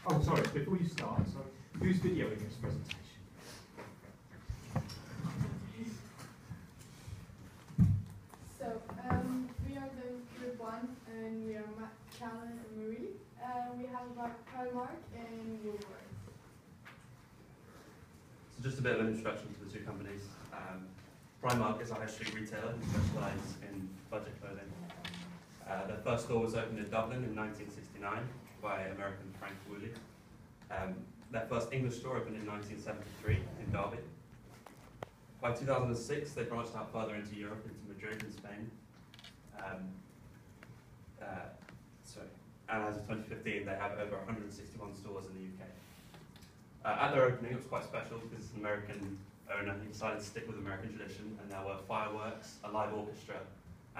Oh, sorry, before you start, so who's videoing this presentation? So, we are the group one, and we are Callan and Marie. We have about Primark and Woolworth. So just a bit of an introduction to the two companies. Primark is a high street retailer who specialise in budget clothing. Their first store was opened in Dublin in 1969 by American Frank Woolley. Their first English store opened in 1973 in Derby. By 2006, they branched out further into Europe, into Madrid in Spain. And as of 2015, they have over 161 stores in the UK. At their opening, it was quite special because it's an American owner. He decided to stick with American tradition, and there were fireworks, a live orchestra,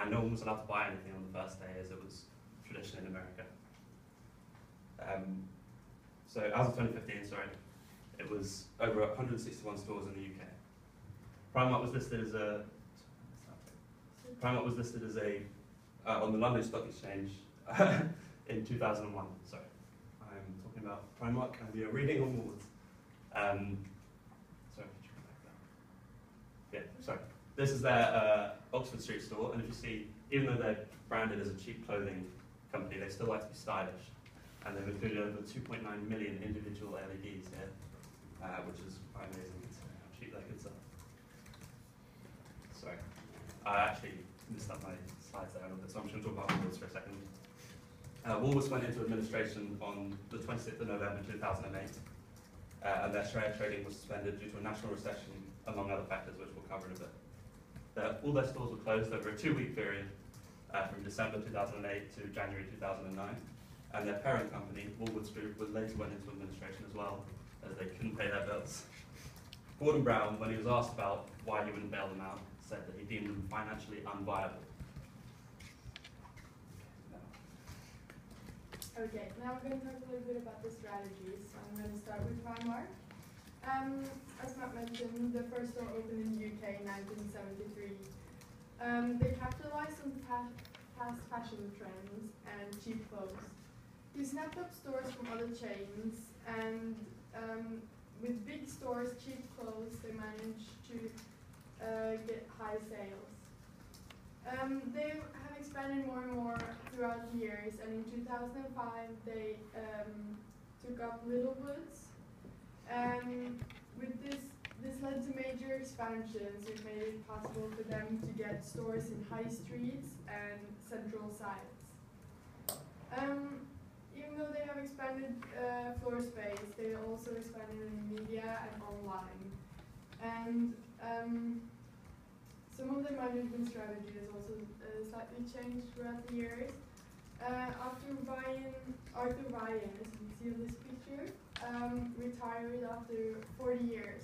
and no one was allowed to buy anything on the first day, as it was tradition in America. So as of 2015, it was over 161 stores in the UK. Primark was listed as on the London Stock Exchange in 2001. Sorry, I'm talking about Primark, and we are reading on Woolworth. Sorry, could you come back there? Yeah, sorry. This is their Oxford Street store, and if you see, even though they're branded as a cheap clothing company, they still like to be stylish. And they've included over 2.9 million individual LEDs here, which is quite amazing considering how cheap they could sell. Sorry, I actually missed up my slides there a little bit, so I'm just going to talk about Woolworths for a second. Woolworths went into administration on the 26th of November 2008, and their share trading was suspended due to a national recession, among other factors, which we'll cover in a bit. All their stores were closed over a 2-week period from December 2008 to January 2009, and their parent company, Woolworths Group, was later went into administration as well, as they couldn't pay their bills. Gordon Brown, when he was asked about why he wouldn't bail them out, said that he deemed them financially unviable. Okay, now we're going to talk a little bit about the strategies. So I'm going to start with Primark. As Matt mentioned, the first store opened in the UK in 1973. They capitalized on fast fashion trends and cheap clothes. They snapped up stores from other chains, and with big stores, cheap clothes, they managed to get high sales. They have expanded more and more throughout the years, and in 2005 they took up Littlewoods. With this led to major expansions, which made it possible for them to get stores in high streets and central sites. Even though they have expanded floor space, they also expanded in media and online. And some of the management strategy has also slightly changed throughout the years. Arthur Ryan, as you can see in this picture, retired after 40 years.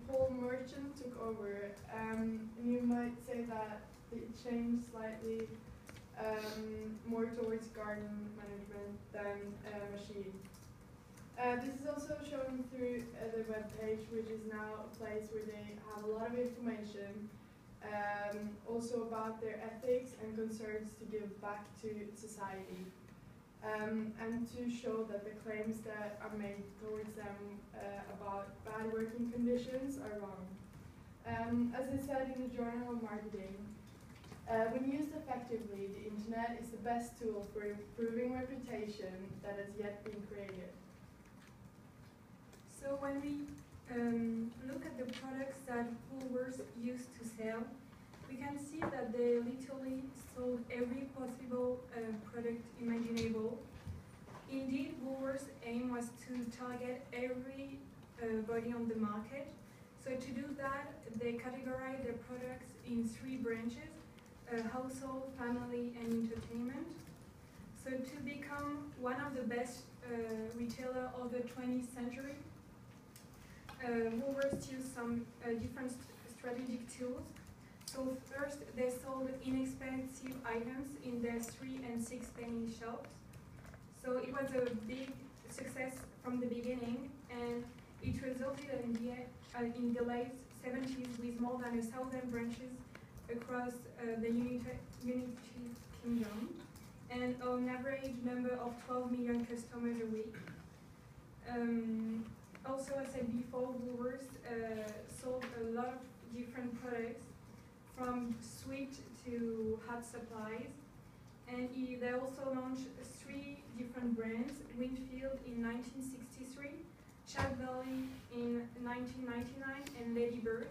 Paul Merchant took over, and you might say that it changed slightly more towards garden management than machine. This is also shown through the web page, which is now a place where they have a lot of information, also about their ethics and concerns to give back to society, and to show that the claims that are made towards them about bad working conditions are wrong. As I said in the Journal of Marketing, when used effectively, the internet is the best tool for improving reputation that has yet been created. So when we look at the products that Woolworths used to sell, we can see that they literally sold every possible product imaginable. Indeed, Woolworths' aim was to target every body on the market. So to do that, they categorized their products in 3 branches: household, family, and entertainment. So to become one of the best retailer of the 20th century, Woolworths used some different strategic tools. So first, they sold inexpensive items in their 3 and 6 penny shops. So it was a big success from the beginning, and it resulted in the late 70s with more than 1,000 branches across the United Kingdom. and an average number of 12 million customers a week. Also, as I said before, Woolworth sold a lot of different products, from sweet to hot supplies. And they also launched 3 different brands: Winfield in 1963, Chat Valley in 1999, and Ladybird.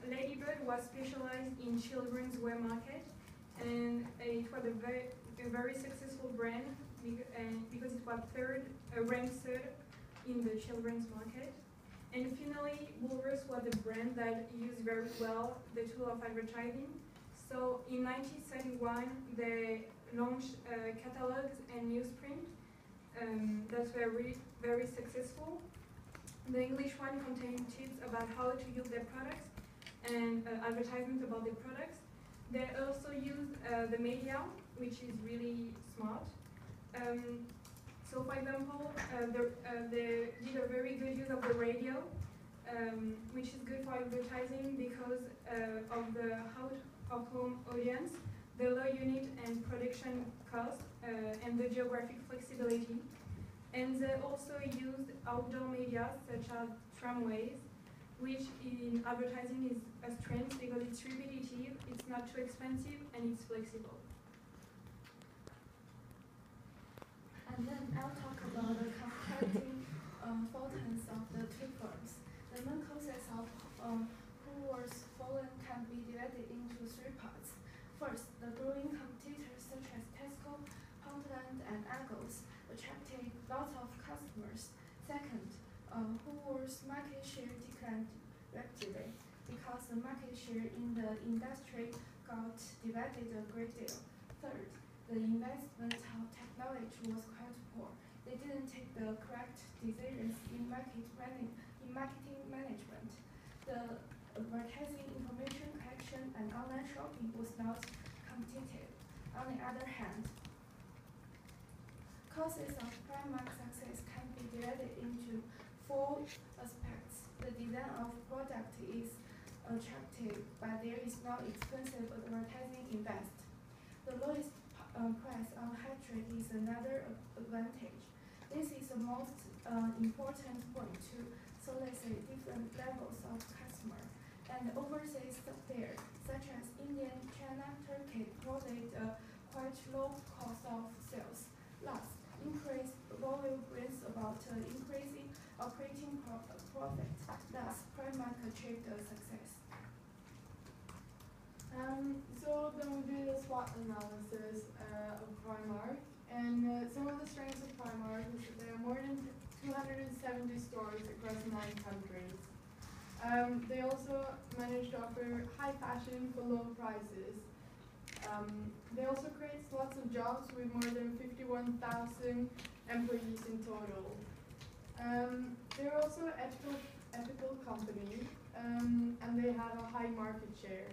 Ladybird was specialized in children's wear market, and it was a very successful brand because it was ranked third in the children's market. And finally, Woolworth was a brand that used very well the tool of advertising. So in 1931, they launched catalogs and newsprint that were very successful. The English one contained tips about how to use their products and advertisements about their products. They also used the media, which is really smart. So for example, they did a very good use of the radio, which is good for advertising because of the out-of-home audience, the low unit and production cost, and the geographic flexibility. And they also used outdoor media such as tramways, which in advertising is a strength because it's repetitive, it's not too expensive, and it's flexible. And then I'll talk about the comparative importance of the two firms. The main concepts of Woolworth's volume can be divided into 3 parts. First, the growing competitors such as Tesco, Poundland, and Argos attracted lots of customers. Second, Woolworth's market share declined rapidly because the market share in the industry got divided a great deal. Third, the investment of technology was quite poor. They didn't take the correct decisions in marketing management. The advertising, information collection, and online shopping was not competitive. On the other hand, causes of Primark success can be divided into 4 aspects. The design of product is attractive, but there is no expensive advertising invest. The lowest price on high street is another advantage. This is the most important point to solicit different levels of customer. And overseas suppliers such as India, China, Turkey provide a quite low cost of sales. Last, increased volume brings about increasing operating profit. Thus, Primark achieved a success. So then we do the SWOT analysis of Primark, and some of the strengths of Primark is that there are more than 270 stores across 9 countries. They also manage to offer high fashion for low prices. They also create lots of jobs with more than 51,000 employees in total. They're also an ethical company, and they have a high market share.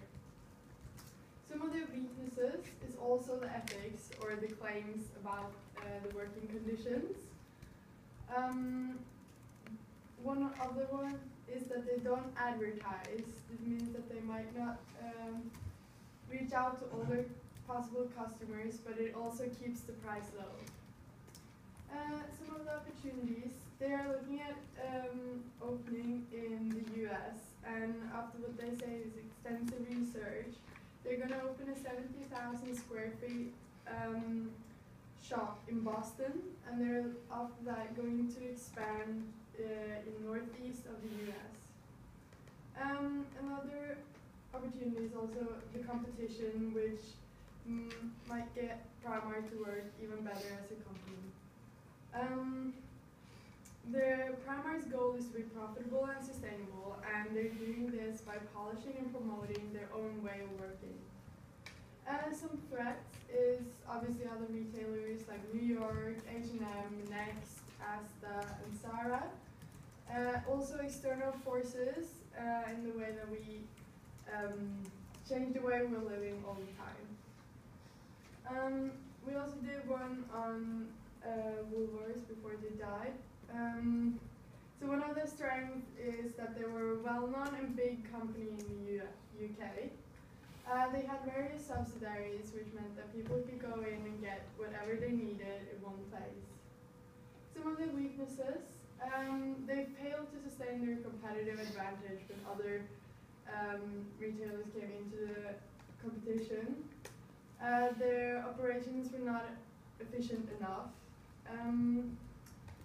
Some of their weaknesses is also the ethics or the claims about the working conditions. One other one is that they don't advertise. This means that they might not reach out to all their possible customers, but it also keeps the price low. Some of the opportunities, they are looking at opening in the US, and after what they say is extensive research, they're going to open a 70,000 square feet shop in Boston, and they're after that going to expand in northeast of the US. Another opportunity is also the competition, which might get Primark to work even better as a company. Primark's goal is to be profitable and sustainable, and they're doing this by polishing and promoting their own way of working. Some threats is obviously other retailers like New York, H&M, Next, Asda, and Zara. Also external forces in the way that we change the way we're living all the time. We also did one on Woolworth before they died. So one of the strengths is that they were a well-known and big company in the UK. They had various subsidiaries, which meant that people could go in and get whatever they needed in one place. Some of the weaknesses, they failed to sustain their competitive advantage when other retailers came into the competition. Their operations were not efficient enough.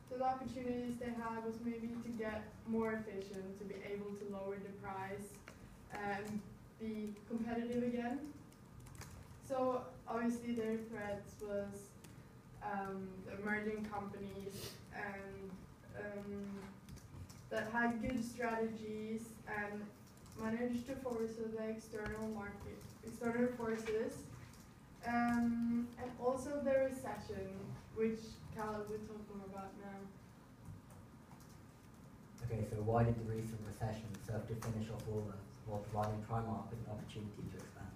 So the opportunities they had was maybe to get more efficient, to be able to lower the price and be competitive again. So obviously their threats was the emerging companies and that had good strategies and managed to force the external forces, and also the recession, which Cal will talk more about now. Okay, so why did the recent recession serve to finish off Woolworth while providing Primark with an opportunity to expand?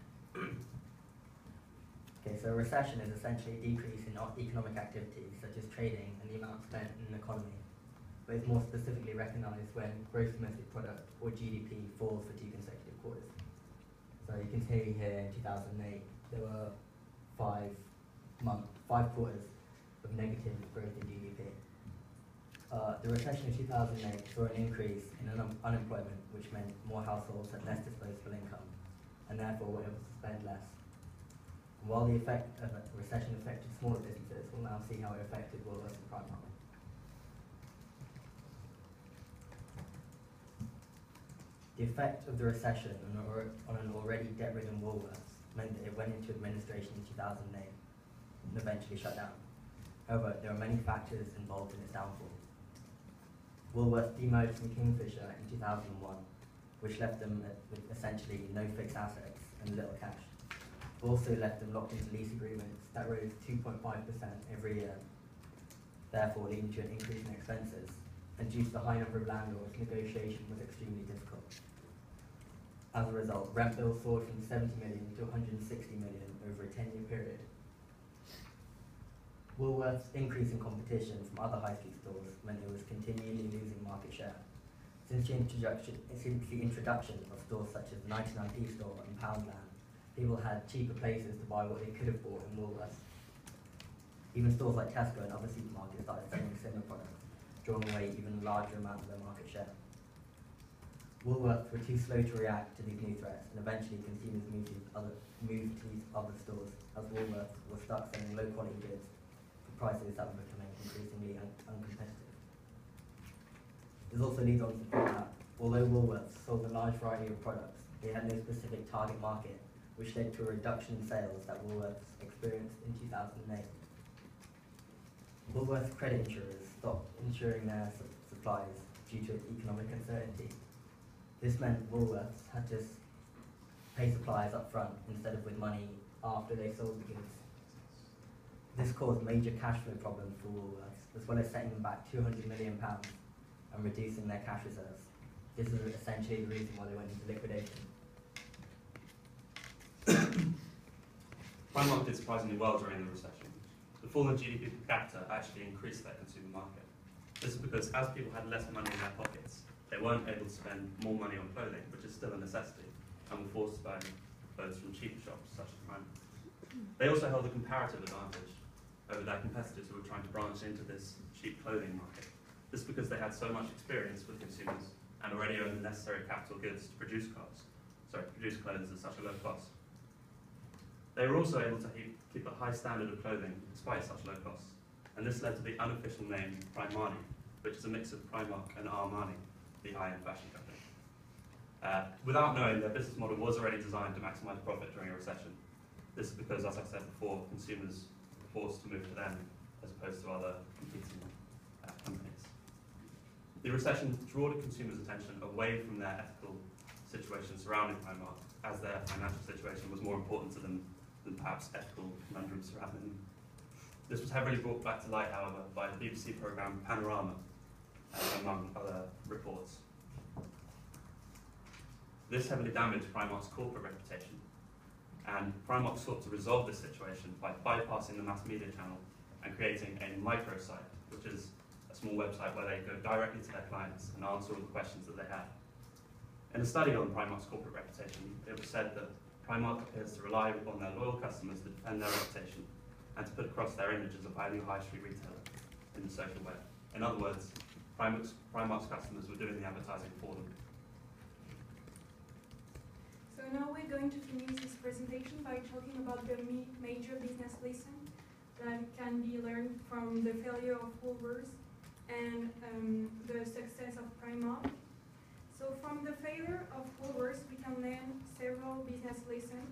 Okay, so a recession is essentially a decrease in economic activity such as trading and the amount spent in an economy, but is more specifically recognised when gross domestic product or GDP falls for 2 consecutive quarters. So you can see here in 2008 there were 5 quarters of negative growth in GDP. The recession of 2008 saw an increase in unemployment, which meant more households had less disposable income and therefore were able to spend less. And while the effect of a recession affected smaller businesses, we'll now see how it affected Woolworth and Primark. The effect of the recession on an already debt-ridden Woolworths meant that it went into administration in 2008 and eventually shut down. However, there are many factors involved in its downfall. Woolworths demerged from Kingfisher in 2001, which left them with essentially no fixed assets and little cash. Also left them locked into lease agreements that rose 2.5% every year, therefore leading to an increase in expenses, and due to the high number of landlords, negotiation was extremely difficult. As a result, rent bills soared from 70 million to 160 million over a 10-year period. Woolworth's increase in competition from other high street stores meant it was continually losing market share. Since the introduction of stores such as the 99p store and Poundland, people had cheaper places to buy what they could have bought in Woolworths. Even stores like Tesco and other supermarkets started selling similar products, drawing away even a larger amount of their market share. Woolworths were too slow to react to these new threats, and eventually consumers moved to these other stores, as Woolworths was stuck selling low-quality goods for prices that were becoming increasingly uncompetitive. This also leads on to the point that, although Woolworths sold a large variety of products, they had no specific target market, which led to a reduction in sales that Woolworths experienced in 2008. Woolworths credit insurers stopped insuring their supplies due to economic uncertainty. This meant Woolworths had to pay suppliers up front instead of with money after they sold the goods. This caused major cash flow problems for Woolworths, as well as setting them back £200 million and reducing their cash reserves. This is essentially the reason why they went into liquidation. Primark did surprisingly well during the recession. The fall in GDP per capita actually increased their consumer market. This is because as people had less money in their pockets, they weren't able to spend more money on clothing, which is still a necessity, and were forced to buy clothes from cheaper shops such as Primark. They also held a comparative advantage over their competitors who were trying to branch into this cheap clothing market. This is because they had so much experience with consumers and already owned the necessary capital goods to produce clothes at such a low cost. They were also able to keep a high standard of clothing despite such low costs, and this led to the unofficial name Primani, which is a mix of Primark and Armani, the high-end fashion company. Without knowing, their business model was already designed to maximize profit during a recession. This is because, as I said before, consumers were forced to move to them as opposed to other competing companies. The recession drew the consumers' attention away from their ethical situation surrounding Primark, as their financial situation was more important to them than perhaps ethical conundrums surrounding them. This was heavily brought back to light, however, by the BBC programme Panorama, among other reports. This heavily damaged Primark's corporate reputation, and Primark sought to resolve this situation by bypassing the mass media channel and creating a microsite, which is a small website where they go directly to their clients and answer all the questions that they have. In a study on Primark's corporate reputation, it was said that Primark appears to rely on their loyal customers to defend their reputation and to put across their image as a value high street retailer in the social web. In other words, Primark's customers were doing the advertising for them. So now we're going to finish this presentation by talking about the major business lesson that can be learned from the failure of Woolworth and the success of Primark. So from the failure of Woolworth, we can learn several business lessons.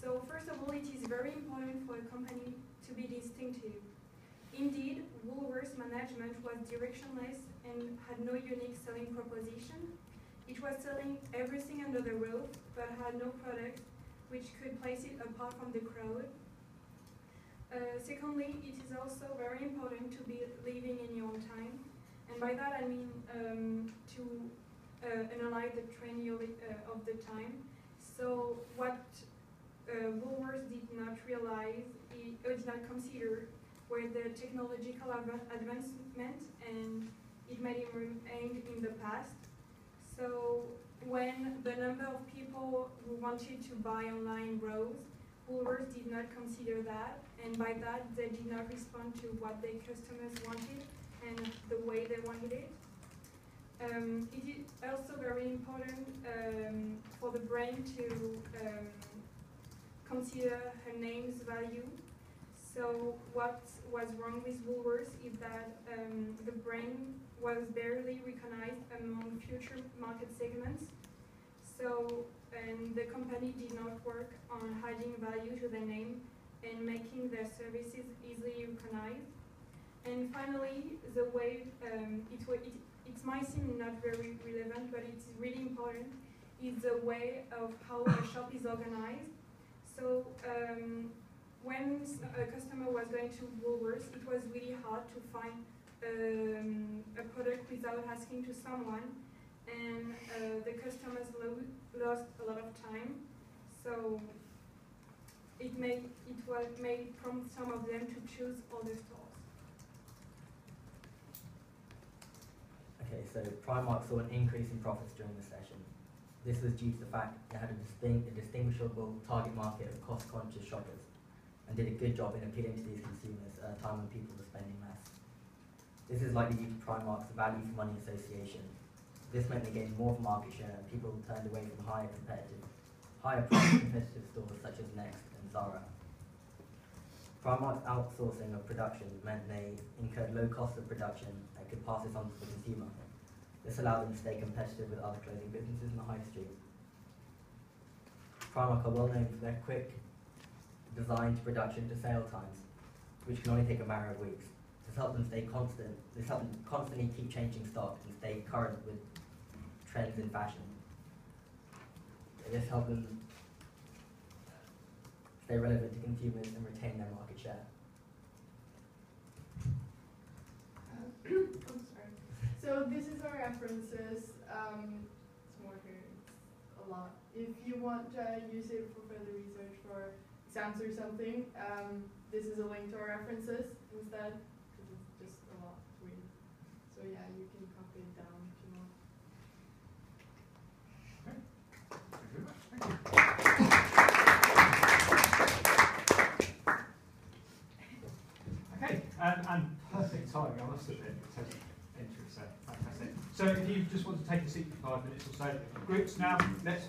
So first of all, it is very important for a company to be distinctive. Indeed, Woolworth's management was directionless and had no unique selling proposition. It was selling everything under the roof, but had no product which could place it apart from the crowd. Secondly, it is also very important to be living in your own time. And by that I mean to analyze the trend of the time. So what Woolworths did not realize, did not consider, were the technological advancement, and it made him remain in the past. So when the number of people who wanted to buy online rose, Woolworths did not consider that, and by that they did not respond to what their customers wanted and the way they wanted it. It is also very important for the brand to consider her name's value. So what was wrong with Woolworths is that the brand was barely recognized among future market segments. So, and the company did not work on adding value to their name and making their services easily recognized. And finally, the way it might seem not very relevant, but it's really important, is the way of how a shop is organized. So when a customer was going to Woolworths, it was really hard to find a product without asking to someone, and the customers lost a lot of time. So it was made from some of them to choose other stores. Okay, so Primark saw an increase in profits during the session. This was due to the fact it had a distinguishable target market of cost-conscious shoppers, and did a good job in appealing to these consumers at a time when people were spending less. This is likely due to Primark's value for money association. This meant they gained more market share, and people turned away from higher price competitive stores such as Next and Zara. Primark's outsourcing of production meant they incurred low cost of production and could pass this on to the consumer. This allowed them to stay competitive with other clothing businesses in the high street. Primark are well known for their quick design to production to sale times, which can only take a matter of weeks. This helps them stay constant. This helps them constantly keep changing stock and stay current with trends in fashion. This helps them stay relevant to consumers and retain their market share. I'm sorry. So this is our references. It's more here. It's a lot. If you want to use it for further research for exams or something, this is a link to our references instead, because it's just a lot to read. So yeah, you can copy it down if you want. Okay, and perfect timing, I must admit, in terms of entry, so fantastic. So if you just want to take a seat for 5 minutes or so, groups now, let's